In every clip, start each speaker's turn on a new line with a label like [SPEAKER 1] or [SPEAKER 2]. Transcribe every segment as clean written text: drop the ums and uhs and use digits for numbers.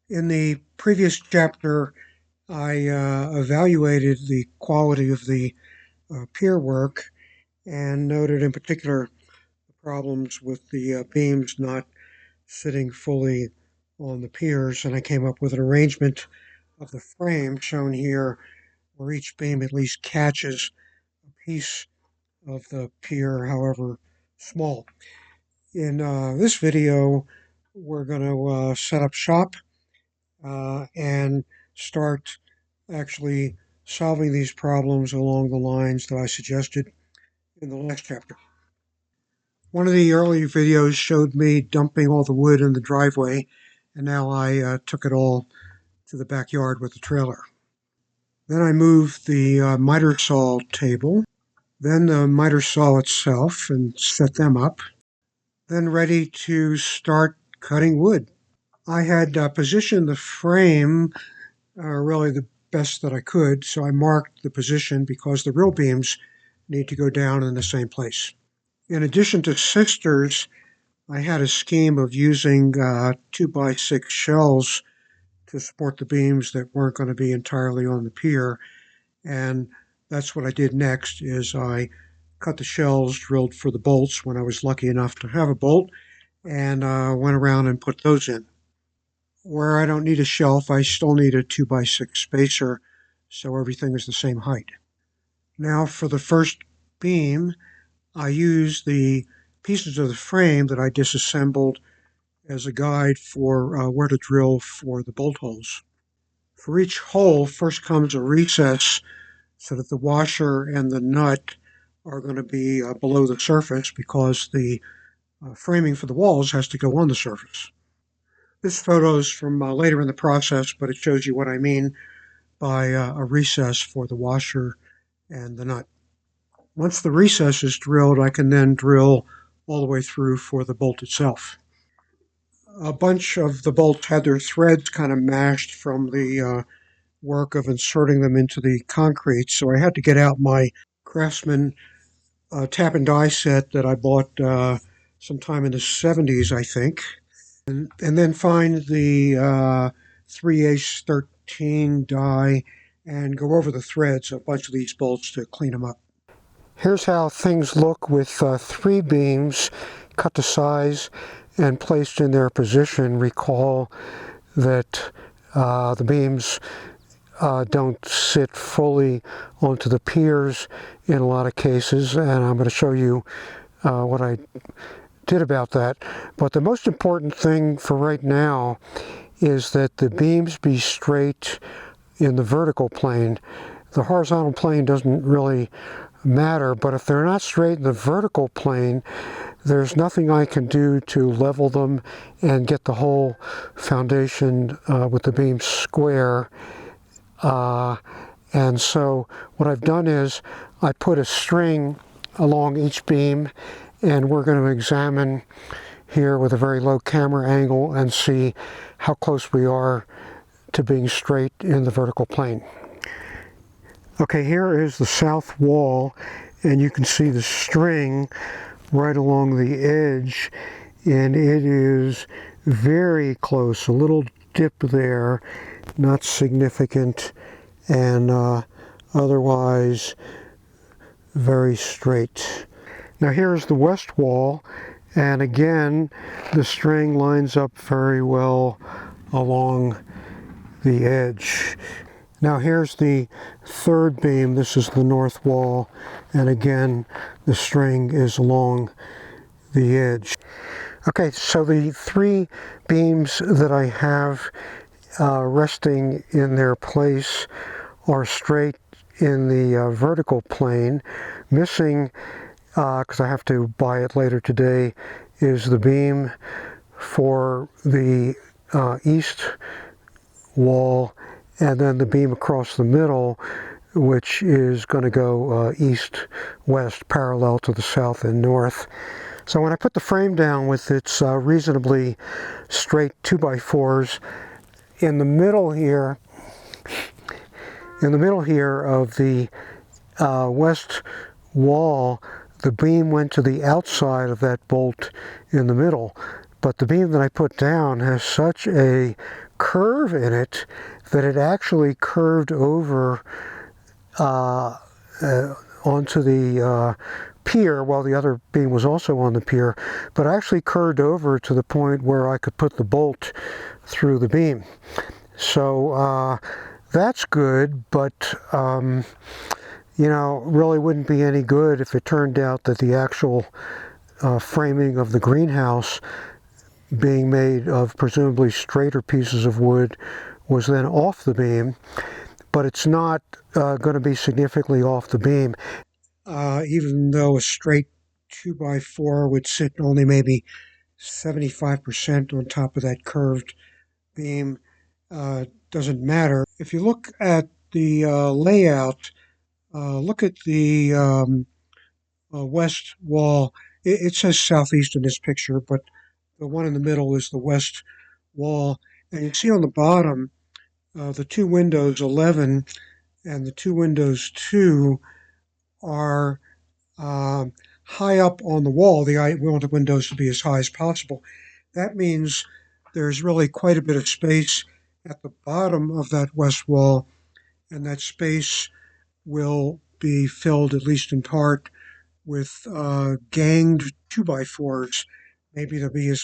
[SPEAKER 1] In the previous chapter, I evaluated the quality of the pier work and noted in particular the problems with the beams not sitting fully on the piers, and I came up with an arrangement of the frame shown here where each beam at least catches a piece of the pier, however small. In this video, we're going to set up shop and start actually solving these problems along the lines that I suggested in the last chapter. One of the early videos showed me dumping all the wood in the driveway, and now I took it all to the backyard with the trailer. Then I moved the miter saw table, then the miter saw itself, and set them up, then ready to start cutting wood. I had positioned the frame really the best that I could, so I marked the position because the real beams need to go down in the same place. In addition to sisters, I had a scheme of using 2x6 shells to support the beams that weren't going to be entirely on the pier, and that's what I did next. Is I cut the shells, drilled for the bolts when I was lucky enough to have a bolt, and went around and put those in. Where I don't need a shelf, I still need a 2x6 spacer, so everything is the same height. Now for the first beam, I use the pieces of the frame that I disassembled as a guide for where to drill for the bolt holes. For each hole, first comes a recess so that the washer and the nut are going to be below the surface because the framing for the walls has to go on the surface. This photo is from later in the process, but it shows you what I mean by a recess for the washer and the nut. Once the recess is drilled, I can then drill all the way through for the bolt itself. A bunch of the bolts had their threads kind of mashed from the work of inserting them into the concrete, so I had to get out my Craftsman tap and die set that I bought sometime in the 70s, I think. And then find the 3H13 die and go over the threads of a bunch of these bolts to clean them up. Here's how things look with 3 beams cut to size and placed in their position. Recall that the beams don't sit fully onto the piers in a lot of cases, and I'm going to show you what I did about that. But the most important thing for right now is that the beams be straight in the vertical plane. The horizontal plane doesn't really matter, but if they're not straight in the vertical plane, there's nothing I can do to level them and get the whole foundation with the beam square. And so what I've done is I put a string along each beam, and we're going to examine here with a very low camera angle and see how close we are to being straight in the vertical plane. Okay, here is the south wall, and you can see the string right along the edge, and it is very close, a little dip there, not significant, and otherwise very straight. Now here's the west wall, and again the string lines up very well along the edge. Now here's the third beam. This is the north wall, and again the string is along the edge. Okay, so the 3 beams that I have resting in their place are straight in the vertical plane. Missing, because I have to buy it later today, is the beam for the east wall, and then the beam across the middle, which is going to go east-west, parallel to the south and north. So when I put the frame down with its reasonably straight 2x4s, in the middle here of the west wall, the beam went to the outside of that bolt in the middle. But the beam that I put down has such a curve in it that it actually curved over onto the pier, while the other beam was also on the pier, but actually curved over to the point where I could put the bolt through the beam. So that's good, but really wouldn't be any good if it turned out that the actual framing of the greenhouse, being made of presumably straighter pieces of wood, was then off the beam. But it's not going to be significantly off the beam, even though a straight 2x4 would sit only maybe 75% on top of that curved beam. Doesn't matter. If you look at the layout, look at the west wall. It says southeast in this picture, but the one in the middle is the west wall. And you see on the bottom, the two windows 11 and the two windows 2 are high up on the wall. We want the windows to be as high as possible. That means there's really quite a bit of space at the bottom of that west wall, and that space will be filled, at least in part, with ganged 2x4s. Maybe there'll be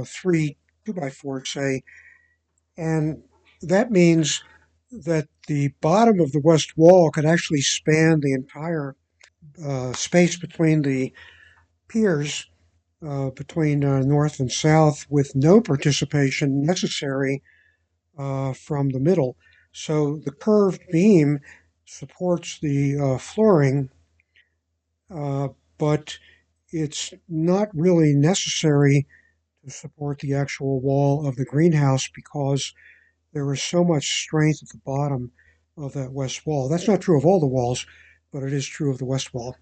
[SPEAKER 1] 3 2x4s, say. And that means that the bottom of the west wall could actually span the entire space between the piers, between north and south, with no participation necessary from the middle. So the curved beam supports the flooring, but it's not really necessary to support the actual wall of the greenhouse because there is so much strength at the bottom of that west wall. That's not true of all the walls, but it is true of the west wall.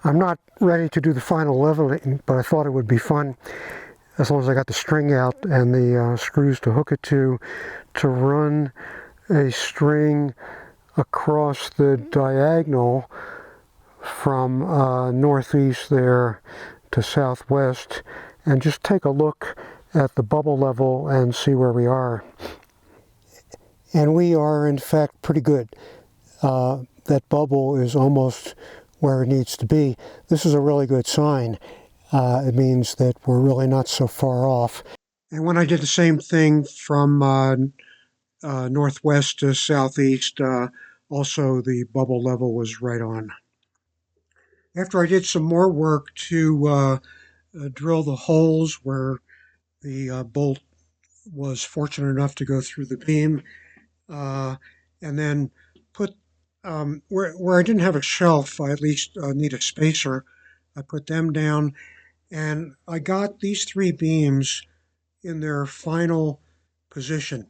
[SPEAKER 1] I'm not ready to do the final leveling, but I thought it would be fun, as long as I got the string out and the screws to hook it to run a string across the diagonal from northeast there to southwest, and just take a look at the bubble level and see where we are. And we are, in fact, pretty good. That bubble is almost where it needs to be. This is a really good sign. It means that we're really not so far off. And when I did the same thing from northwest to southeast, also the bubble level was right on. After I did some more work to drill the holes where the bolt was fortunate enough to go through the beam, and then put where I didn't have a shelf, I at least need a spacer. I put them down, and I got these 3 beams in their final position.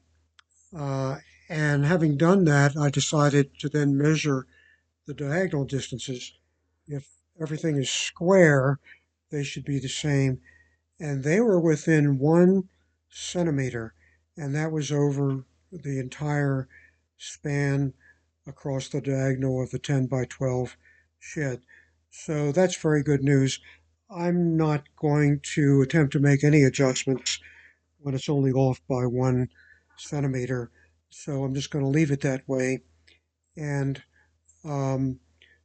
[SPEAKER 1] And having done that, I decided to then measure the diagonal distances. If everything is square, they should be the same. And they were within 1 centimeter, and that was over the entire span across the diagonal of the 10 by 12 shed. So that's very good news. I'm not going to attempt to make any adjustments when it's only off by 1 centimeter. So I'm just going to leave it that way and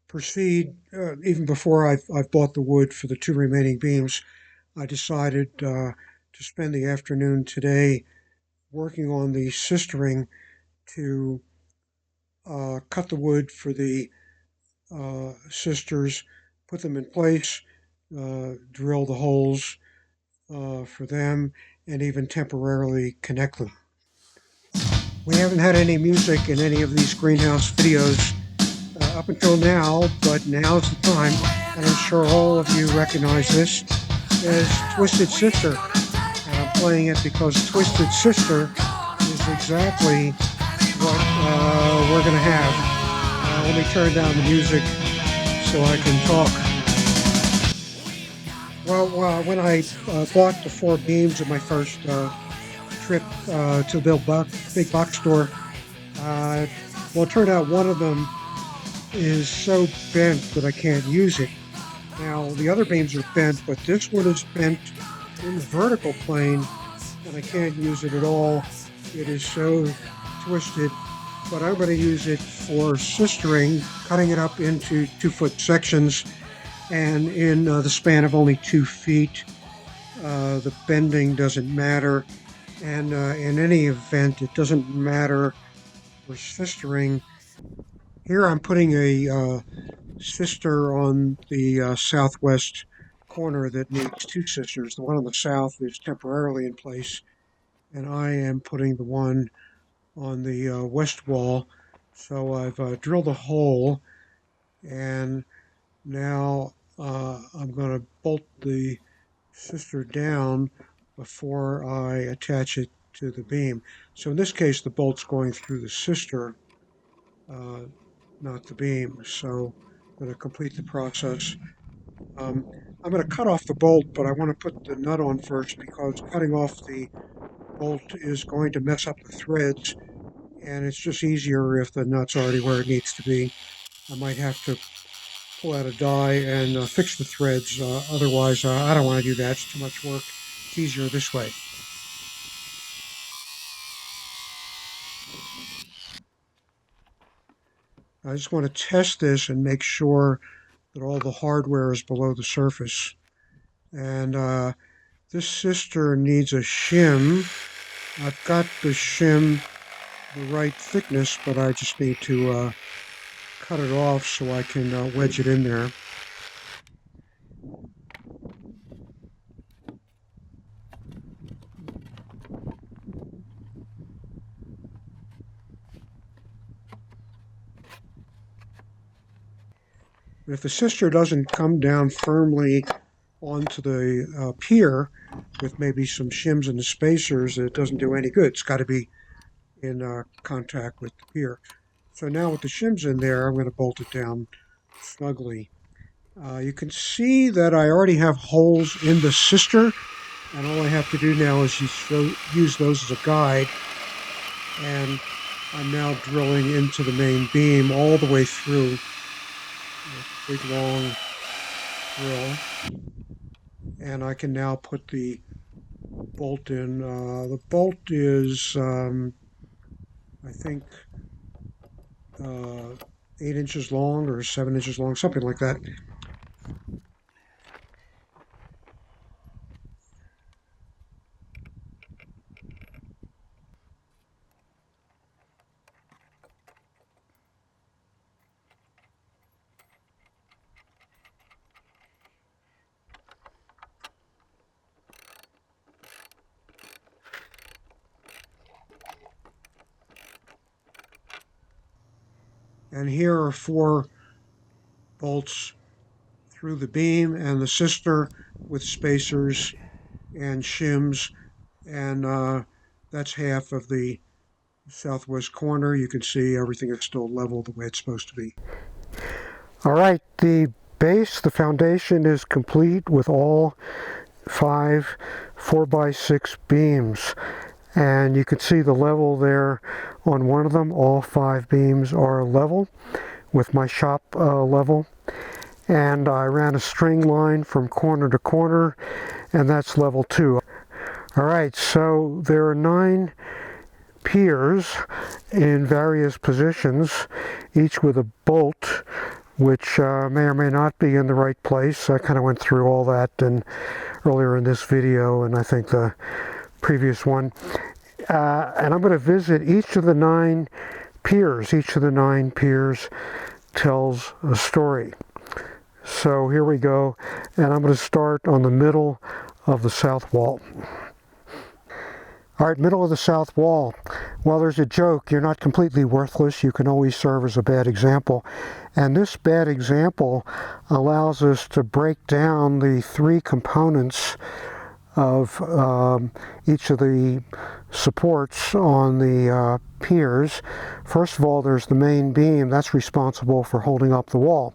[SPEAKER 1] proceed. Even before I've bought the wood for the 2 remaining beams, I decided to spend the afternoon today working on the sistering to cut the wood for the sisters, put them in place, drill the holes for them, and even temporarily connect them. We haven't had any music in any of these greenhouse videos up until now, but now's the time, and I'm sure all of you recognize this as Twisted Sister. And I'm playing it because Twisted Sister is exactly what we're going to have. Let me turn down the music so I can talk. Well, when I bought the 4 beams in my first trip to the big box store, well, it turned out one of them is so bent that I can't use it. Now, the other beams are bent, but this one is bent in the vertical plane, and I can't use it at all It is so twisted, but I'm going to use it for sistering, cutting it up into 2-foot sections, and in the span of only 2 feet. The bending doesn't matter, and in any event, it doesn't matter for sistering. Here I'm putting a sister on the southwest corner that needs two sisters. The one on the south is temporarily in place, and I am putting the one on the west wall. So I've drilled a hole, and now I'm going to bolt the sister down before I attach it to the beam. So in this case, the bolt's going through the sister, uh, not the beam. So I'm going to complete the process. Um, I'm going to cut off the bolt, but I want to put the nut on first because cutting off the bolt is going to mess up the threads, and it's just easier if the nut's already where it needs to be. I might have to pull out a die and fix the threads. Otherwise, I don't want to do that. It's too much work. It's easier this way. I just want to test this and make sure that all the hardware is below the surface. And this sister needs a shim. I've got the shim the right thickness, but I just need to cut it off so I can wedge it in there. If the sister doesn't come down firmly onto the pier with maybe some shims and the spacers, it doesn't do any good. It's got to be in contact with the pier. So now with the shims in there, I'm going to bolt it down snugly. You can see that I already have holes in the sister, and all I have to do now is use those as a guide. And I'm now drilling into the main beam all the way through. Big long drill, and I can now put the bolt in. The bolt is, I think, 8 inches long or 7 inches long, something like that. And here are 4 bolts through the beam and the sister with spacers and shims, and that's half of the southwest corner. You can see everything is still level the way it's supposed to be. All right, the base, the foundation is complete with all 5 4x6 beams. And you can see the level there on one of them. All 5 beams are level with my shop level. And I ran a string line from corner to corner, and that's level 2. All right, so there are 9 piers in various positions, each with a bolt, which may or may not be in the right place. I kind of went through all that earlier in this video, and I think the previous one. And I'm going to visit each of the 9 piers. Each of the 9 piers tells a story. So here we go, and I'm going to start on the middle of the south wall. All right, middle of the south wall. Well, there's a joke. You're not completely worthless. You can always serve as a bad example. And this bad example allows us to break down the 3 components of each of the supports on the piers. First of all, there's the main beam. That's responsible for holding up the wall.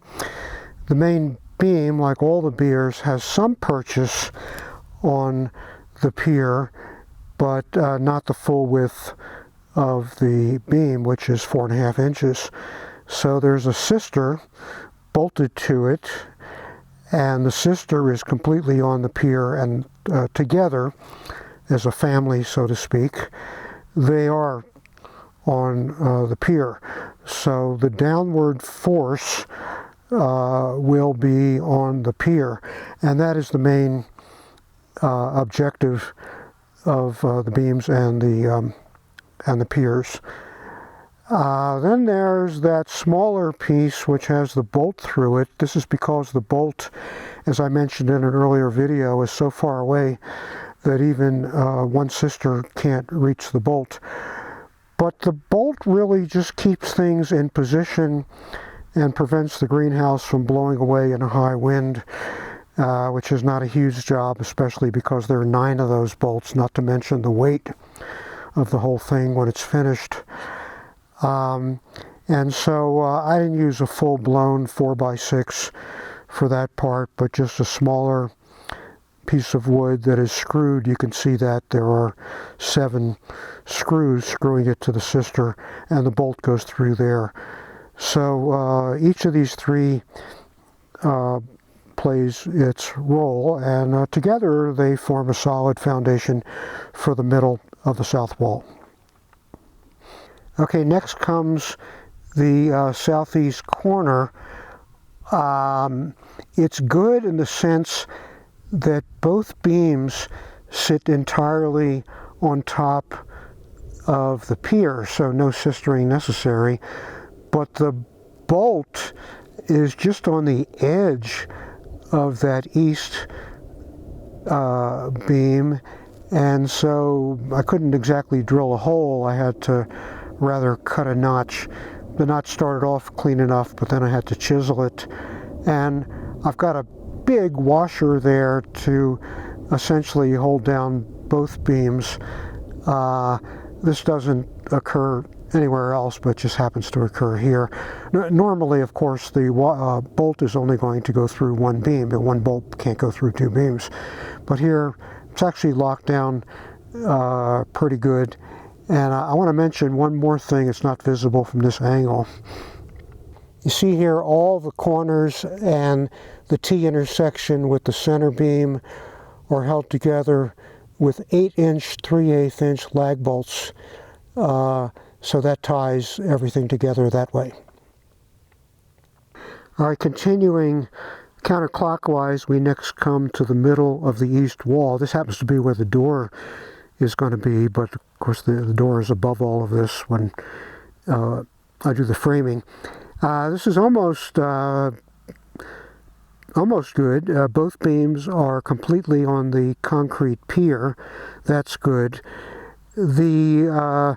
[SPEAKER 1] The main beam, like all the piers, has some purchase on the pier, but not the full width of the beam, which is 4.5 inches. So there's a sister bolted to it, and the sister is completely on the pier, and together as a family, so to speak, they are on the pier. So the downward force will be on the pier, and that is the main objective of the beams and the piers. Then there's that smaller piece which has the bolt through it. This is because the bolt, as I mentioned in an earlier video, is so far away that even one sister can't reach the bolt. But the bolt really just keeps things in position and prevents the greenhouse from blowing away in a high wind, which is not a huge job, especially because there are 9 of those bolts, not to mention the weight of the whole thing when it's finished. And so I didn't use a full-blown 4x6 for that part, but just a smaller piece of wood that is screwed. You can see that there are 7 screws screwing it to the sister, and the bolt goes through there. So each of these 3 plays its role, and together they form a solid foundation for the middle of the south wall. Okay, next comes the southeast corner. It's good in the sense that both beams sit entirely on top of the pier, so no sistering necessary, but the bolt is just on the edge of that east beam, and so I couldn't exactly drill a hole. I had to rather cut a notch. The notch started off clean enough, but then I had to chisel it, and I've got a big washer there to essentially hold down both beams. This doesn't occur anywhere else, but just happens to occur here. Normally, of course, the bolt is only going to go through one beam, and one bolt can't go through 2 beams. But here, it's actually locked down pretty good. And I want to mention one more thing. It's not visible from this angle. You see here all the corners and the T-intersection with the center beam are held together with 8-inch, 3/8 inch lag bolts. So that ties everything together that way. All right, continuing counterclockwise, we next come to the middle of the east wall. This happens to be where the door is going to be, but of course the door is above all of this when I do the framing. This is almost good. Both beams are completely on the concrete pier. That's good. The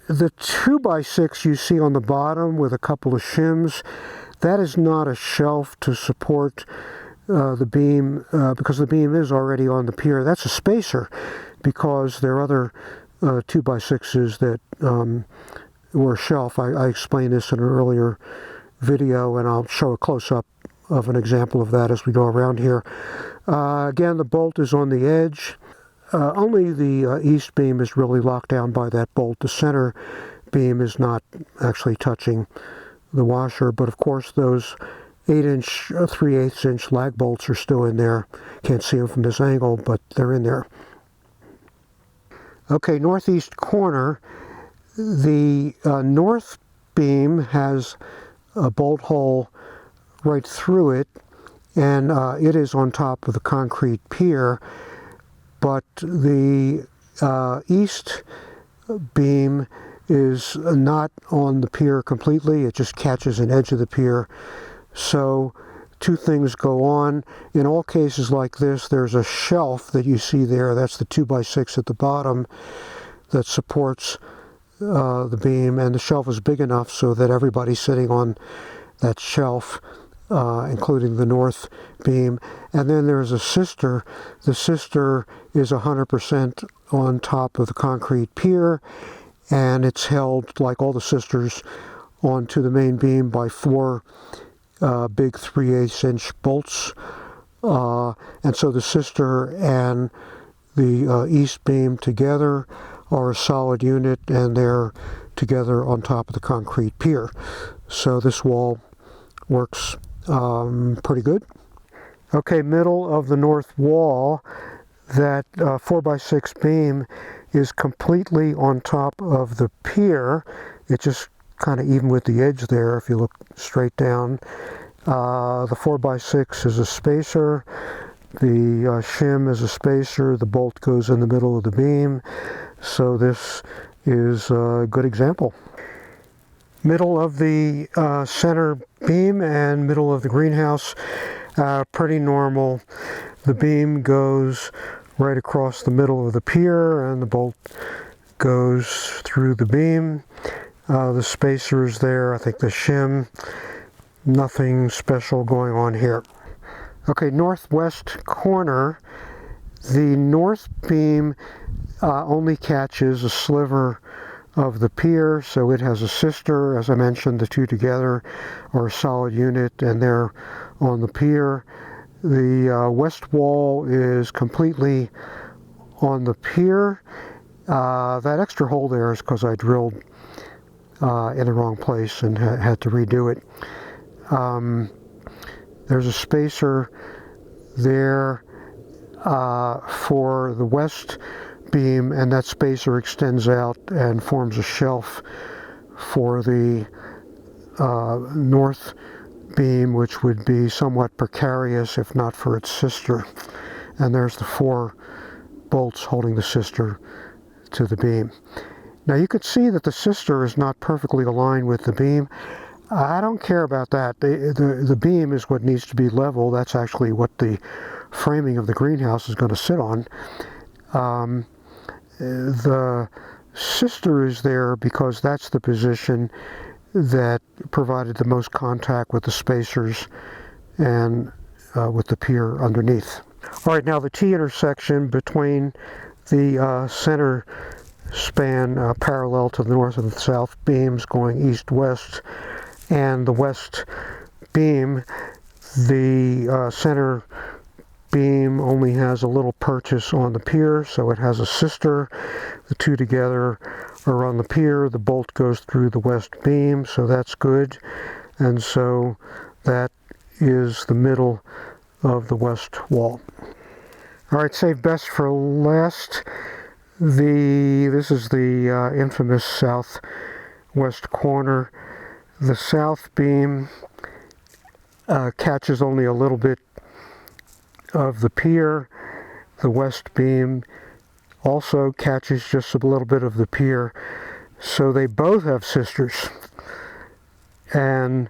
[SPEAKER 1] 2x6 you see on the bottom with a couple of shims, that is not a shelf to support the beam because the beam is already on the pier. That's a spacer because there are other 2x6s that were a shelf. I explained this in an earlier video, and I'll show a close-up of an example of that as we go around here. Again, the bolt is on the edge. Only the east beam is really locked down by that bolt. The center beam is not actually touching the washer, but of course those 8-inch, 3/8 inch lag bolts are still in there. Can't see them from this angle, but they're in there. Okay, northeast corner. The north beam has a bolt hole right through it, and it is on top of the concrete pier. But the east beam is not on the pier completely. It just catches an edge of the pier. So 2 things go on. In all cases like this, there's a shelf that you see there. That's the 2x6 at the bottom that supports the beam. And the shelf is big enough so that everybody's sitting on that shelf, including the north beam. And then there's a sister. The sister is 100% on top of the concrete pier, and it's held, like all the sisters, onto the main beam by 4 big 3/8 inch bolts. And so the sister and the east beam together are a solid unit, and they're together on top of the concrete pier. So this wall works pretty good. Okay, middle of the north wall, that 4x6 beam is completely on top of the pier. It's just kind of even with the edge there if you look straight down. The 4x6 is a spacer. The shim is a spacer. The bolt goes in the middle of the beam. So this is a good example. Middle of the center beam and middle of the greenhouse, pretty normal. The beam goes right across the middle of the pier and the bolt goes through the beam. The spacer is there, I think the shim, nothing special going on here. Okay, northwest corner, the north beam only catches a sliver of the pier, so it has a sister. As I mentioned, the two together are a solid unit and they're on the pier. The west wall is completely on the pier. That extra hole there is because I drilled in the wrong place and had to redo it. There's a spacer there for the west beam, and that spacer extends out and forms a shelf for the north beam, which would be somewhat precarious if not for its sister. And there's the 4 bolts holding the sister to the beam. Now you can see that the sister is not perfectly aligned with the beam. I don't care about that. The beam is what needs to be level. That's actually what the framing of the greenhouse is going to sit on. The sister is there because that's the position that provided the most contact with the spacers and with the pier underneath. All right, now the T-intersection between the center span parallel to the north and south beams going east-west and the west beam, the center beam only has a little purchase on the pier, so it has a sister. The two together are on the pier. The bolt goes through the west beam, so that's good. And so that is the middle of the west wall. All right, save best for last. This is the infamous southwest corner. The south beam catches only a little bit of the pier. The west beam also catches just a little bit of the pier. So they both have sisters. And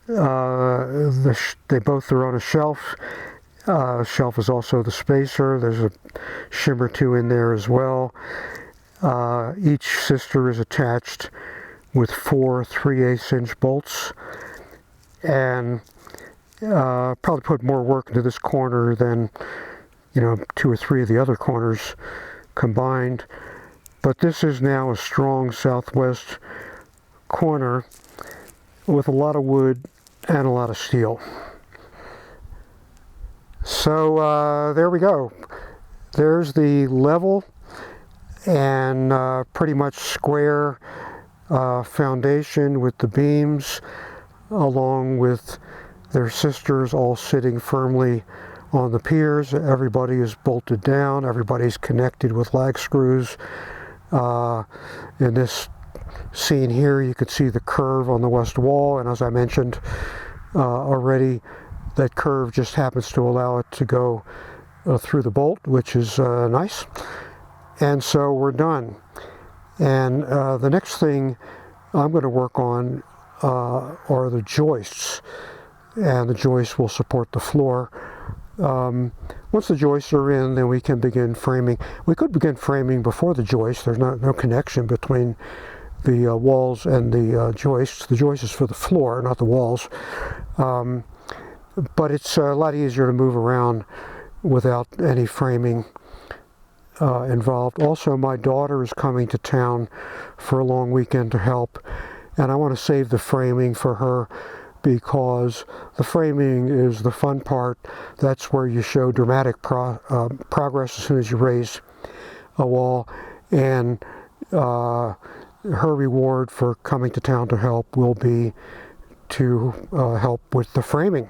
[SPEAKER 1] they both are on a shelf. Shelf is also the spacer. There's a shim or two in there as well. Each sister is attached with 4 3/8" bolts, and probably put more work into this corner than 2 or 3 of the other corners combined. But this is now a strong southwest corner with a lot of wood and a lot of steel. So there we go. There's the level and pretty much square foundation with the beams along with their sisters all sitting firmly on the piers. Everybody is bolted down. Everybody's connected with lag screws. In this scene here, you can see the curve on the west wall, and as I mentioned already, that curve just happens to allow it to go through the bolt, which is nice. And so we're done. And the next thing I'm going to work on are the joists. And the joists will support the floor. Once the joists are in, then we can begin framing. We could begin framing before the joists. There's no connection between the walls and the joists. The joist is for the floor, not the walls. But it's a lot easier to move around without any framing involved. Also, my daughter is coming to town for a long weekend to help, and I want to save the framing for her because the framing is the fun part. That's where you show dramatic progress as soon as you raise a wall, and her reward for coming to town to help will be to help with the framing.